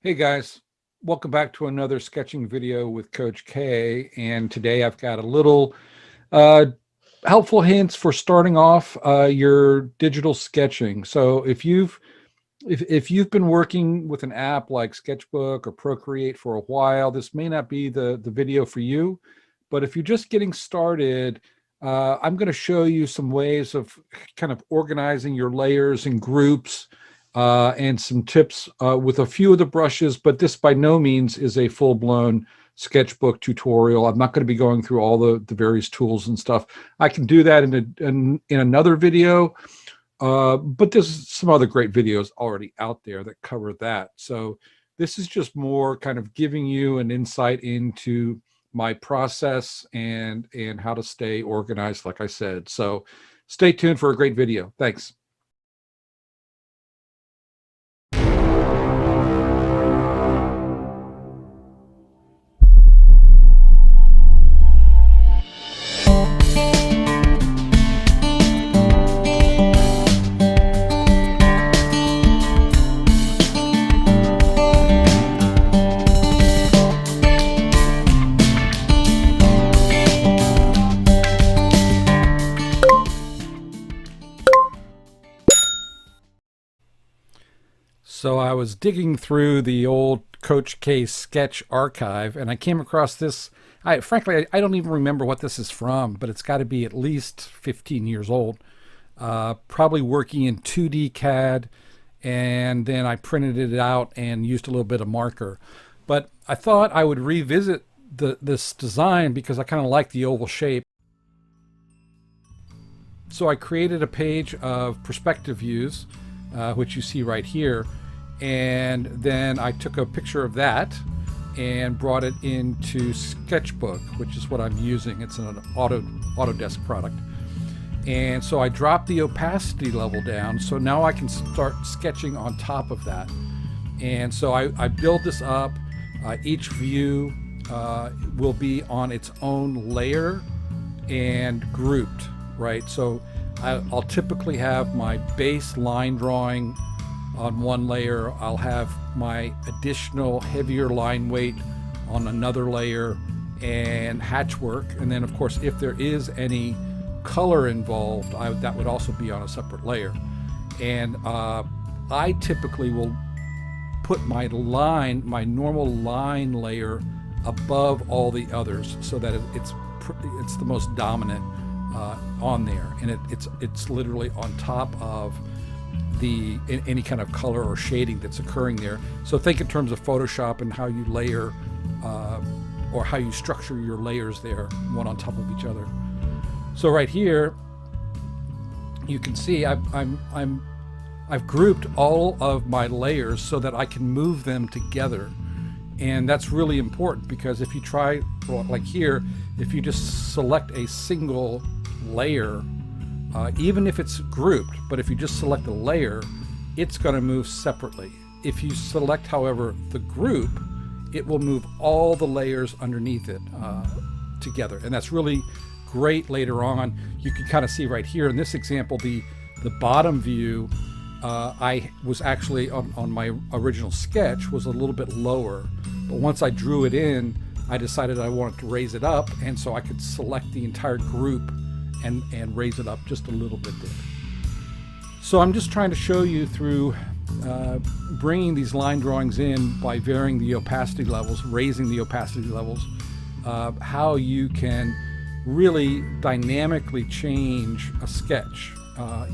Hey guys, welcome back to another sketching video with Coach K. And today I've got a little uh, helpful hints for starting off your digital sketching. So if you've been working with an app like Sketchbook or Procreate for a while, this may not be the video for you. But if you're just getting started, I'm going to show you some ways of kind of organizing your layers and groups, and some tips with a few of the brushes, but this by no means is a full-blown sketchbook tutorial. I'm not going to be going through all the various tools and stuff. I can do that in another video, but there's some other great videos already out there that cover that. So this is just more kind of giving you an insight into my process and how to stay organized, like I said. So stay tuned for a great video. Thanks. So I was digging through the old Coach K sketch archive, and I came across this. Frankly, I don't even remember what this is from, but it's got to be at least 15 years old. Probably working in 2D CAD, and then I printed it out and used a little bit of marker. But I thought I would revisit this design because I kind of like the oval shape. So I created a page of perspective views, which you see right here. And then I took a picture of that and brought it into Sketchbook, which is what I'm using. It's an Autodesk product. And so I dropped the opacity level down, so now I can start sketching on top of that. And so I build this up. Each view will be on its own layer and grouped, right? So I'll typically have my base line drawing on one layer. I'll have my additional heavier line weight on another layer and hatch work. And then of course, if there is any color involved, that would also be on a separate layer. And I typically will put my normal line layer above all the others so that it's the most dominant on there, and it's literally on top of any kind of color or shading that's occurring there. So think in terms of Photoshop and how you layer or how you structure your layers there, one on top of each other. So right here, you can see I've grouped all of my layers so that I can move them together. And that's really important because if you try, like here, if you just select a single layer, even if it's grouped, but if you just select a layer, it's going to move separately. If you select, however, the group, it will move all the layers underneath it together. And that's really great later on. You can kind of see right here in this example, the bottom view, I was actually on my original sketch was a little bit lower, but once I drew it in, I decided I wanted to raise it up, and so I could select the entire group and raise it up just a little bit there. So I'm just trying to show you through bringing these line drawings in by varying the opacity levels, raising the opacity levels, how you can really dynamically change a sketch,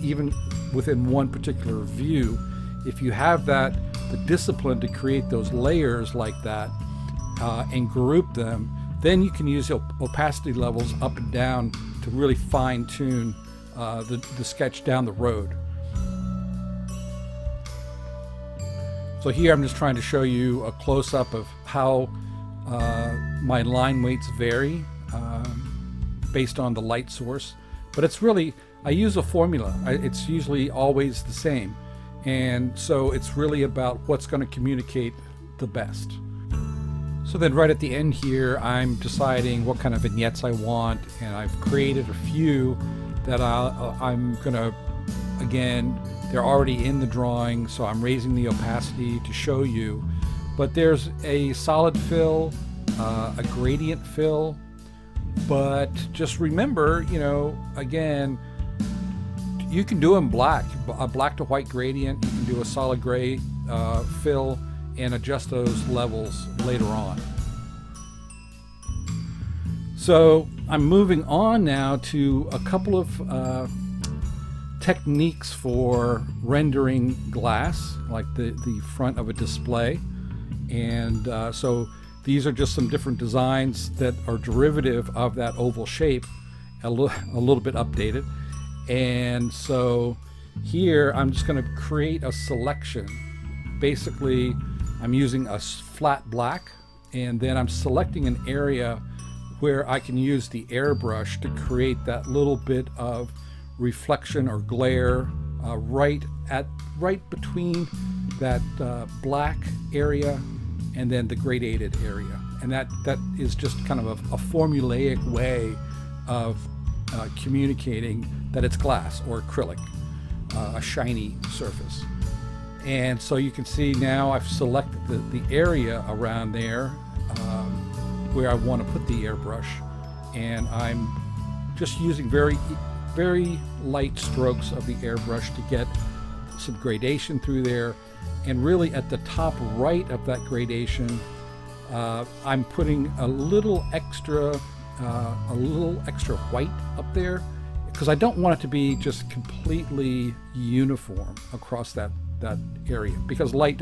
even within one particular view. If you have the discipline to create those layers like that and group them, then you can use opacity levels up and down to really fine tune the sketch down the road. So here I'm just trying to show you a close-up of how my line weights vary based on the light source. But it's really, I use a formula. It's usually always the same. And so it's really about what's going to communicate the best. So then right at the end here, I'm deciding what kind of vignettes I want, and I've created a few that I'm going to, again, they're already in the drawing, so I'm raising the opacity to show you. But there's a solid fill, a gradient fill, but just remember, you know, again, you can do them black, a black to white gradient. You can do a solid gray fill and adjust those levels later on. So I'm moving on now to a couple of techniques for rendering glass, like the front of a display. And so these are just some different designs that are derivative of that oval shape, a little bit updated. And so here I'm just going to create a selection. Basically, I'm using a flat black, and then I'm selecting an area where I can use the airbrush to create that little bit of reflection or glare right between that black area and then the gradated area. And that is just kind of a formulaic way of communicating that it's glass or acrylic, a shiny surface. And so you can see now I've selected the area around there where I want to put the airbrush, and I'm just using very light strokes of the airbrush to get some gradation through there. And really at the top right of that gradation, I'm putting a little extra white up there, because I don't want it to be just completely uniform across that area, because light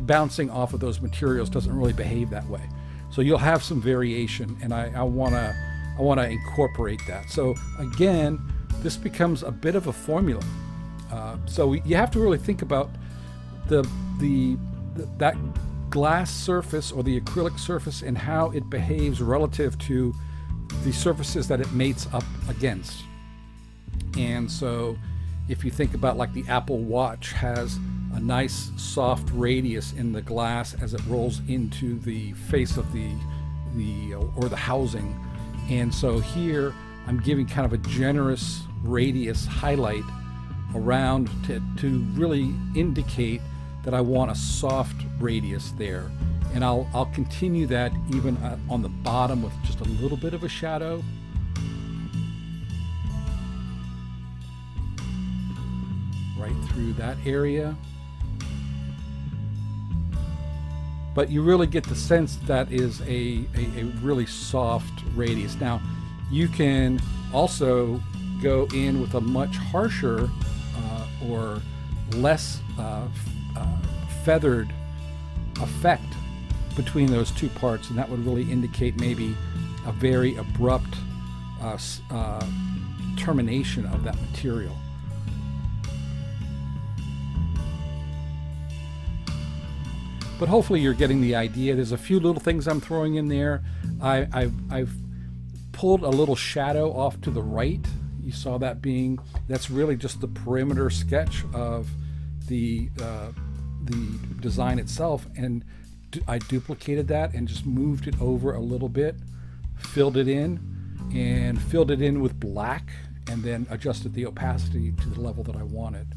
bouncing off of those materials doesn't really behave that way. So you'll have some variation, and I want to incorporate that. So again, this becomes a bit of a formula. So you have to really think about that glass surface or the acrylic surface and how it behaves relative to the surfaces that it mates up against. And so if you think about, like, the Apple Watch has a nice soft radius in the glass as it rolls into the face of the housing. And so here I'm giving kind of a generous radius highlight around to really indicate that I want a soft radius there. And I'll continue that even on the bottom with just a little bit of a shadow. Right through that area. But you really get the sense that is a really soft radius. Now, you can also go in with a much harsher or less feathered effect between those two parts, and that would really indicate maybe a very abrupt termination of that material. But hopefully you're getting the idea. There's a few little things I'm throwing in there. I've pulled a little shadow off to the right. You saw that's really just the perimeter sketch of the design itself, and I duplicated that and just moved it over a little bit, filled it in with black, and then adjusted the opacity to the level that I wanted.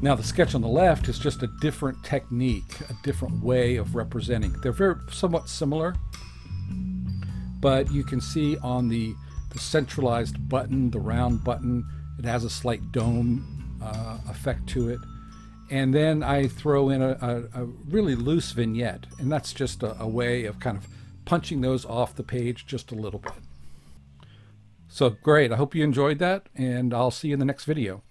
Now the sketch on the left is just a different technique, a different way of representing. They're somewhat similar, but you can see on the centralized button, the round button, it has a slight dome effect to it. And then I throw in a really loose vignette, and that's just a way of kind of punching those off the page just a little bit. So great, I hope you enjoyed that, and I'll see you in the next video.